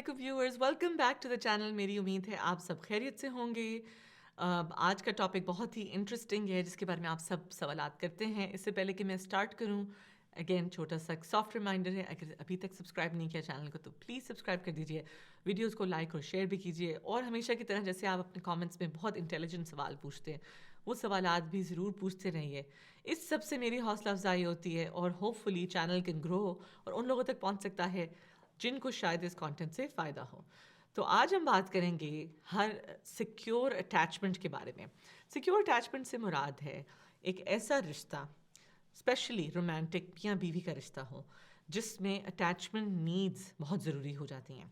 علیکم viewers, welcome back to the channel. میری امید ہے آپ سب خیریت سے ہوں گے. آج کا ٹاپک بہت ہی انٹرسٹنگ ہے جس کے بارے میں آپ سب سوالات کرتے ہیں. اس سے پہلے کہ میں اسٹارٹ کروں، اگین چھوٹا سا سافٹ ریمائنڈر ہے، اگر ابھی تک سبسکرائب نہیں کیا چینل کو تو پلیز سبسکرائب کر دیجیے، ویڈیوز کو لائک اور شیئر بھی کیجیے، اور ہمیشہ کی طرح جیسے آپ اپنے کامنٹس میں بہت انٹیلیجنٹ سوال پوچھتے ہیں وہ سوالات بھی ضرور پوچھتے رہیے. اس سب سے میری حوصلہ افزائی ہوتی ہے اور hopefully channel can grow اور ان لوگوں تک پہنچ سکتا ہے جن کو شاید اس کانٹینٹ سے فائدہ ہو. تو آج ہم بات کریں گے ہر سیکیور اٹیچمنٹ کے بارے میں. سیکیور اٹیچمنٹ سے مراد ہے ایک ایسا رشتہ، اسپیشلی رومانٹک میاں بیوی کا رشتہ ہو جس میں اٹیچمنٹ نیڈز بہت ضروری ہو جاتی ہیں،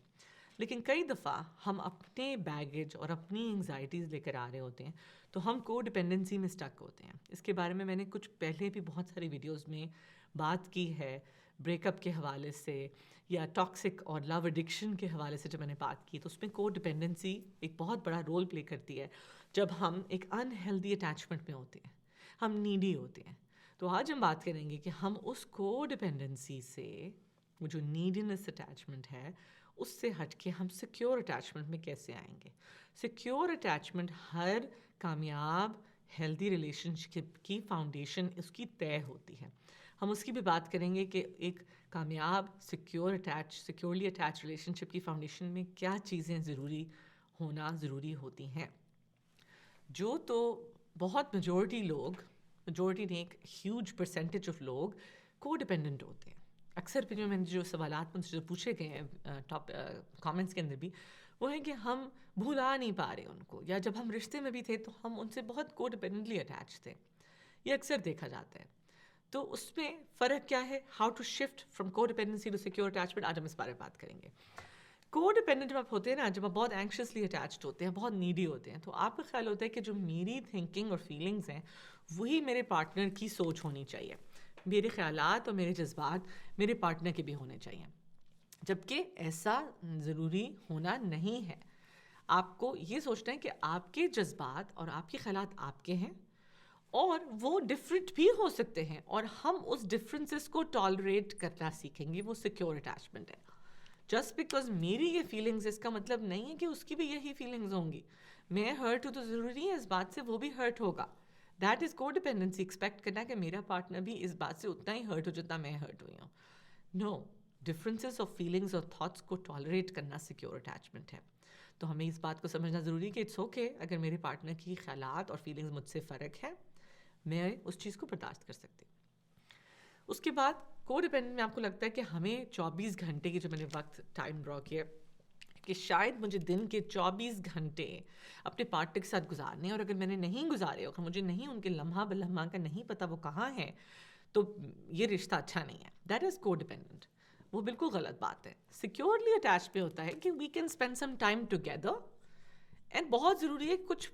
لیکن کئی دفعہ ہم اپنے بیگیج اور اپنی انگزائٹیز لے کر آ رہے ہوتے ہیں تو ہم کو ڈپینڈنسی میں اسٹک ہوتے ہیں. اس کے بارے میں میں نے کچھ پہلے بھی بہت ساری ویڈیوز میں بات کی ہے، بریک اپ کے حوالے سے یا ٹاکسک اور لو ایڈکشن کے حوالے سے. جب میں نے بات کی تو اس میں کو ڈپینڈنسی ایک بہت بڑا رول پلے کرتی ہے. جب ہم ایک انہیلدی اٹیچمنٹ میں ہوتے ہیں، ہم نیڈی ہوتے ہیں، تو آج ہم بات کریں گے کہ ہم اس کو ڈپینڈنسی سے، وہ جو نیڈینس اٹیچمنٹ ہے، اس سے ہٹ کے ہم سیکیور اٹیچمنٹ میں کیسے آئیں گے. سیکیور اٹیچمنٹ ہر کامیاب ہیلدی ریلیشن شپ کی فاؤنڈیشن اس کی طے ہوتی ہے. ہم اس کی بھی بات کریں گے کہ ایک کامیاب سیکیورلی اٹیچ ریلیشن شپ کی فاؤنڈیشن میں کیا چیزیں ضروری ہوتی ہیں. جو تو بہت میجورٹی نہیں، ایک ہیوج پرسنٹیج آف لوگ کو ڈپینڈنٹ ہوتے ہیں. اکثر پہ جو سوالات مجھ سے جو پوچھے گئے ہیں کامنٹس کے اندر بھی، وہ ہے کہ ہم بھلا نہیں پا رہے ان کو، یا جب ہم رشتے میں بھی تھے تو ہم ان سے بہت کو ڈپینڈنٹلی اٹیچ تھے. یہ اکثر دیکھا جاتا ہے. تو اس میں فرق کیا ہے؟ ہاؤ ٹو شفٹ فرام کو ڈپینڈنسی ٹو سیکیور اٹیچمنٹ. آج ہم اس بارے میں بات کریں گے. کو ڈپینڈنٹ جب آپ ہوتے ہیں نا، جب آپ بہت اینکشسلی اٹیچڈ ہوتے ہیں، بہت نیڈی ہوتے ہیں، تو آپ کا خیال ہوتا ہے کہ جو میری تھنکنگ اور فیلنگز ہیں وہی میرے پارٹنر کی سوچ ہونی چاہیے، میرے خیالات اور میرے جذبات میرے پارٹنر کے بھی ہونے چاہیے. جبکہ ایسا ضروری ہونا نہیں ہے. آپ کو یہ سوچنا ہے کہ آپ کے جذبات اور آپ کے خیالات آپ کے ہیں، اور وہ ڈفرینٹ بھی ہو سکتے ہیں، اور ہم اس ڈفرینسز کو ٹالریٹ کرنا سیکھیں گے. وہ سیکیور اٹیچمنٹ ہے. جسٹ بیکاز میری یہ فیلنگز، اس کا مطلب نہیں ہے کہ اس کی بھی یہی فیلنگز ہوں گی. میں ہرٹ ہوں تو ضروری ہے اس بات سے وہ بھی ہرٹ ہوگا. دیٹ از کو ڈپینڈنسی. ایکسپیکٹ کرنا کہ میرا پارٹنر بھی اس بات سے اتنا ہی ہرٹ ہو جتنا میں ہرٹ ہوئی ہوں. نو، ڈفرینسز آف فیلنگز اور تھاٹس کو ٹالریٹ کرنا سیکیور اٹیچمنٹ ہے. تو ہمیں اس بات کو سمجھنا ضروری ہے کہ اٹس اوکے اگر میرے پارٹنر کی خیالات اور فیلنگز مجھ سے فرق ہے، میں اس چیز کو برداشت کر سکتی. اس کے بعد کو ڈپینڈنٹ میں آپ کو لگتا ہے کہ ہمیں 24 گھنٹے کی، جو میں نے وقت ٹائم ڈرا کیا کہ شاید مجھے دن کے 24 گھنٹے اپنے پارٹنر کے ساتھ گزارنے، اور اگر میں نے نہیں گزارے، اگر مجھے نہیں ان کے لمحہ بلمحہ کا نہیں پتہ وہ کہاں ہے، تو یہ رشتہ اچھا نہیں ہے. دیٹ از کو ڈپینڈنٹ. وہ بالکل غلط بات ہے. سیکیورلی اٹیچ پہ ہوتا ہے کہ we can spend some time together, and بہت ضروری ہے کچھ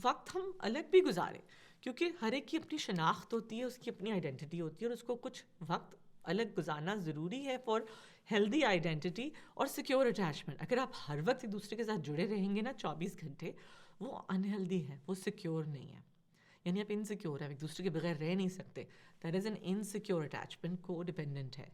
وقت ہم الگ بھی گزاریں، کیونکہ ہر ایک کی اپنی شناخت ہوتی ہے، اس کی اپنی آئیڈینٹی ہوتی ہے، اور اس کو کچھ وقت الگ گزارنا ضروری ہے فار ہیلدی آئیڈینٹی اور سیکیور اٹیچمنٹ. اگر آپ ہر وقت ایک دوسرے کے ساتھ جڑے رہیں گے نا 24 گھنٹے، وہ انہیلدی ہے، وہ سیکیور نہیں ہے. یعنی آپ انسیکیور ہیں، ایک دوسرے کے بغیر رہ نہیں سکتے. That is an insecure attachment. کو ڈپینڈنٹ ہے.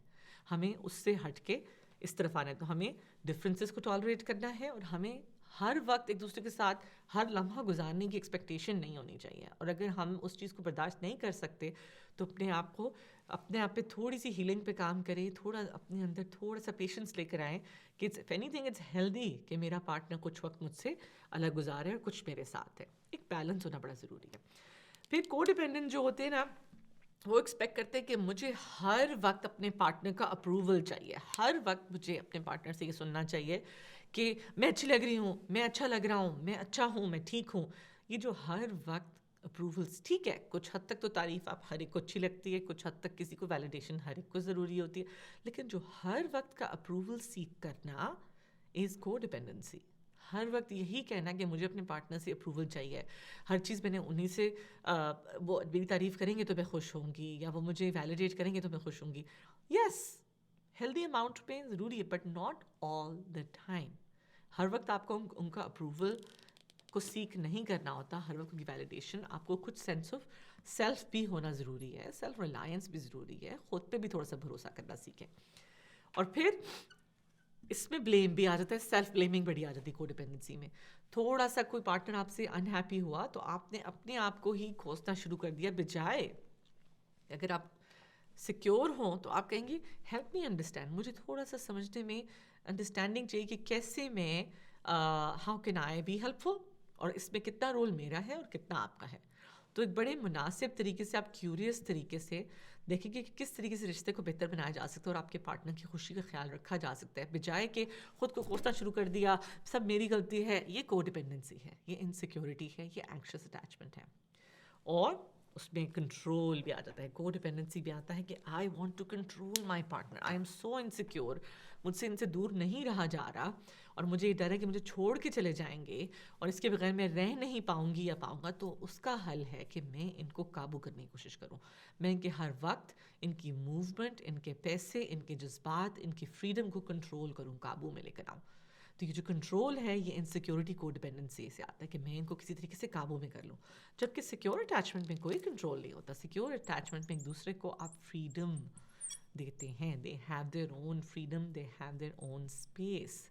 ہمیں اس سے ہٹ کے اس طرف آنا ہے. تو ہمیں ڈفرینسز کو ٹالریٹ کرنا ہے، اور ہمیں ہر وقت ایک دوسرے کے ساتھ ہر لمحہ گزارنے کی ایکسپیکٹیشن نہیں ہونی چاہیے. اور اگر ہم اس چیز کو برداشت نہیں کر سکتے تو اپنے آپ پہ تھوڑی سی ہیلنگ پہ کام کریں، تھوڑا اپنے اندر تھوڑا سا پیشنس لے کر آئیں کہ if anything it's healthy کہ میرا پارٹنر کچھ وقت مجھ سے الگ گزارے اور کچھ میرے ساتھ ہے. ایک بیلنس ہونا بڑا ضروری ہے. پھر کو ڈپینڈنٹ جو ہوتے ہیں نا، وہ ایکسپیکٹ کرتے ہیں کہ مجھے ہر وقت اپنے پارٹنر کا اپروول چاہیے. ہر وقت مجھے اپنے پارٹنر سے یہ سننا چاہیے کہ میں اچھی لگ رہی ہوں، میں اچھا لگ رہا ہوں، میں اچھا ہوں، میں ٹھیک ہوں. یہ جو ہر وقت اپروولس، ٹھیک ہے کچھ حد تک تو تعریف آپ ہر ایک کو اچھی لگتی ہے، کچھ حد تک کسی کو ویلیڈیشن ہر ایک کو ضروری ہوتی ہے، لیکن جو ہر وقت کا اپروول سیکھ کرنا از کو ڈپینڈنسی. ہر وقت یہی کہنا کہ مجھے اپنے پارٹنر سے اپروول چاہیے، ہر چیز میں نے انہیں سے، وہ میری تعریف کریں گے تو میں خوش ہوں گی، یا وہ مجھے ویلیڈیٹ کریں گے تو میں خوش ہوں گی. یس، ہیلدی اماؤنٹ میں ضروری ہے، but not all the time. ہر وقت آپ کو ان کا اپروول کو سیکھ نہیں کرنا ہوتا. ہر وقت ان کی ویلیڈیشن، آپ کو کچھ سینس آف سیلف بھی ہونا ضروری ہے، سیلف ریلائنس بھی ضروری ہے. خود پہ بھی تھوڑا سا بھروسہ کرنا سیکھیں. اور پھر اس میں بلیم بھی آ جاتا ہے, سیلف بلیمنگ بڑی آ جاتی ہے کو ڈپینڈنسی میں. تھوڑا سا کوئی پارٹنر آپ سے انہیپی ہوا تو آپ نے اپنے آپ کو ہی کوسنا شروع کر دیا, بجائے اگر آپ سیکیور ہوں تو آپ کہیں گے ہیلپ می انڈرسٹینڈ, مجھے تھوڑا سا سمجھنے میں انڈرسٹینڈنگ چاہیے کہ کیسے میں how can I be helpful, اور اس میں کتنا رول میرا ہے اور کتنا آپ کا ہے. تو ایک بڑے مناسب طریقے سے آپ کیوریس طریقے سے دیکھیں گے کہ کس طریقے سے رشتے کو بہتر بنایا جا سکتا ہے اور آپ کے پارٹنر کی خوشی کا خیال رکھا جا سکتا ہے, بجائے کہ خود کو کوسنا شروع کر دیا سب میری غلطی ہے. یہ کو ڈپینڈنسی ہے, یہ انسیکیورٹی ہے, یہ اینکشس اٹیچمنٹ ہے. اور اس میں کنٹرول بھی آ جاتا ہے, کو ڈپینڈنسی بھی آتا ہے کہ I want to control my partner, I am so insecure, مجھ سے ان سے دور نہیں رہا جا رہا اور مجھے یہ ڈر ہے کہ مجھے چھوڑ کے چلے جائیں گے اور اس کے بغیر میں رہ نہیں پاؤں گی یا پاؤں گا. تو اس کا حل ہے کہ میں ان کو قابو کرنے کی کوشش کروں, میں ان کے ہر وقت ان کی موومنٹ, ان کے پیسے, ان کے جذبات, ان کی فریڈم کو کنٹرول کروں, قابو میں لے کر آؤں. تو یہ جو کنٹرول ہے یہ انسیکیورٹی کو ڈپینڈنسی سے آتا ہے کہ میں ان کو کسی طریقے سے قابو میں کر لوں, جبکہ سیکیور اٹیچمنٹ میں کوئی کنٹرول نہیں ہوتا. سیکیور اٹیچمنٹ میں ایک دوسرے کو آپ فریڈم دیتے ہیں, they have their own freedom, they have their own space.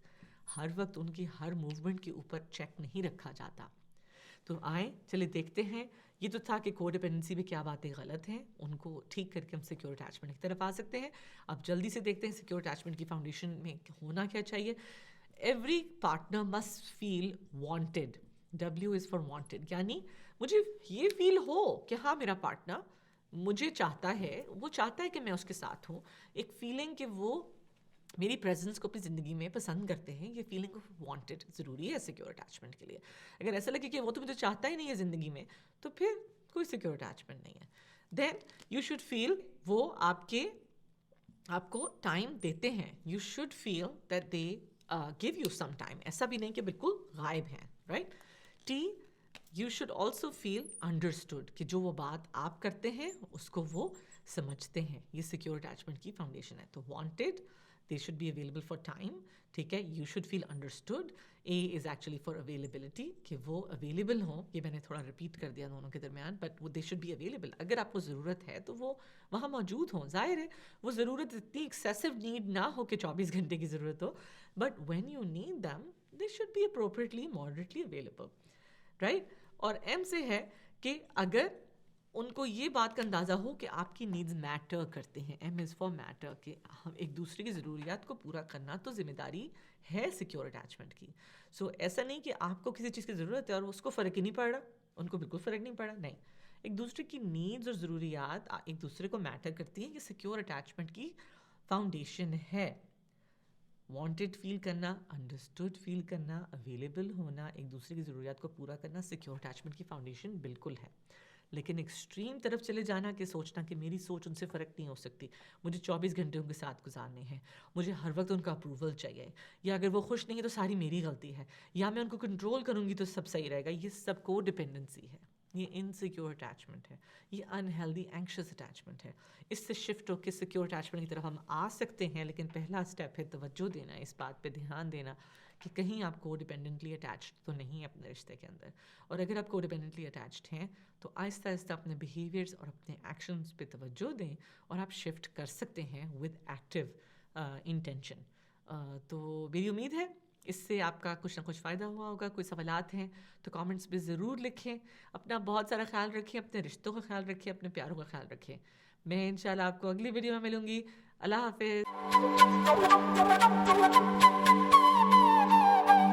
ہر وقت ان کی ہر موومنٹ کے اوپر چیک نہیں رکھا جاتا. تو آئیں چلے دیکھتے ہیں, یہ تو تھا کہ کو ڈپینڈنسی میں کیا باتیں غلط ہیں, ان کو ٹھیک کر کے ہم سیکیور اٹیچمنٹ کی طرف آ سکتے ہیں. اب جلدی سے دیکھتے ہیں سیکیور اٹیچمنٹ کی فاؤنڈیشن میں ہونا کیا چاہیے. Every partner must feel wanted, W is for wanted, یعنی مجھے یہ فیل ہو کہ ہاں میرا پارٹنر مجھے چاہتا ہے, وہ چاہتا ہے کہ میں اس کے ساتھ ہوں. ایک فیلنگ کہ وہ میری پریزنس کو اپنی زندگی میں پسند کرتے ہیں, یہ فیلنگ آف وانٹیڈ ضروری ہے سیکیور اٹیچمنٹ کے لیے. اگر ایسا لگے کہ وہ تو مجھے چاہتا ہی نہیں ہے زندگی میں, تو پھر کوئی سیکیور اٹیچمنٹ نہیں ہے. دین یو شوڈ فیل وہ آپ کو ٹائم دیتے ہیں, you should feel that they give you some time, ایسا بھی نہیں کہ بالکل غائب ہیں, right. T, you should also feel understood, کہ جو وہ بات آپ کرتے ہیں اس کو وہ سمجھتے ہیں. یہ سیکیور اٹیچمنٹ کی فاؤنڈیشن ہے. تو wanted, they should be available for time, ٹھیک ہے. you should feel understood. A is actually for availability, کہ وہ available ہوں. یہ میں نے تھوڑا ریپیٹ کر دیا دونوں کے درمیان, but they should be available. اگر آپ کو ضرورت ہے تو وہ وہاں موجود ہوں. ظاہر ہے وہ ضرورت اتنی ایکسیسو نیڈ نہ ہو کہ 24 گھنٹے کی ضرورت ہو, but when you need them they should be appropriately moderately available, right. اور M سے ہے کہ اگر ان کو یہ بات کا اندازہ ہو کہ آپ کی نیڈز میٹر کرتے ہیں. ایم از فار میٹر, کہ ہم ایک دوسرے کی ضروریات کو پورا کرنا تو ذمہ داری ہے سیکیور اٹیچمنٹ کی. سو ایسا نہیں کہ آپ کو کسی چیز کی ضرورت ہے اور اس کو فرق ہی نہیں پڑ رہا, ان کو بالکل فرق نہیں پڑ رہا, نہیں. ایک دوسرے کی نیڈز اور ضروریات ایک دوسرے کو میٹر کرتی ہیں. یہ سیکیور اٹیچمنٹ کی فاؤنڈیشن ہے. وانٹیڈ فیل کرنا, انڈرسٹوڈ فیل کرنا, اویلیبل ہونا, ایک دوسرے کی ضروریات کو پورا کرنا سیکیور اٹیچمنٹ کی فاؤنڈیشن بالکل ہے. لیکن ایکسٹریم طرف چلے جانا کہ سوچنا کہ میری سوچ ان سے فرق نہیں ہو سکتی, مجھے 24 گھنٹے ان کے ساتھ گزارنے ہیں, مجھے ہر وقت ان کا اپروول چاہیے, یا اگر وہ خوش نہیں ہے تو ساری میری غلطی ہے, یا میں ان کو کنٹرول کروں گی تو سب صحیح رہے گا, یہ سب کو ڈپینڈنسی ہے. یہ انسیکیور اٹیچمنٹ ہے, یہ انہیلدی اینکشس اٹیچمنٹ ہے. اس سے شفٹ ہو کے سیکیور اٹیچمنٹ کی طرف ہم آ سکتے ہیں, لیکن پہلا اسٹیپ ہے توجہ دینا, اس بات پہ دھیان دینا کہ کہیں آپ کو ڈیپینڈنٹلی اٹیچڈ تو نہیں ہے اپنے رشتے کے اندر. اور اگر آپ کو ڈیپینڈنٹلی اٹیچڈ ہیں تو آہستہ آہستہ اپنے بیہیویئرس اور اپنے ایکشنز پہ توجہ دیں, اور آپ شفٹ کر سکتے ہیں ود ایکٹیو انٹینشن. تو میری امید ہے اس سے آپ کا کچھ نہ کچھ فائدہ ہوا ہوگا. کوئی سوالات ہیں تو کامنٹس پہ ضرور لکھیں. اپنا بہت سارا خیال رکھیں, اپنے رشتوں کا خیال رکھیں, اپنے پیاروں کا خیال رکھیں. میں انشاءاللہ آپ کو اگلی ویڈیو میں ملوں گی. اللہ حافظ.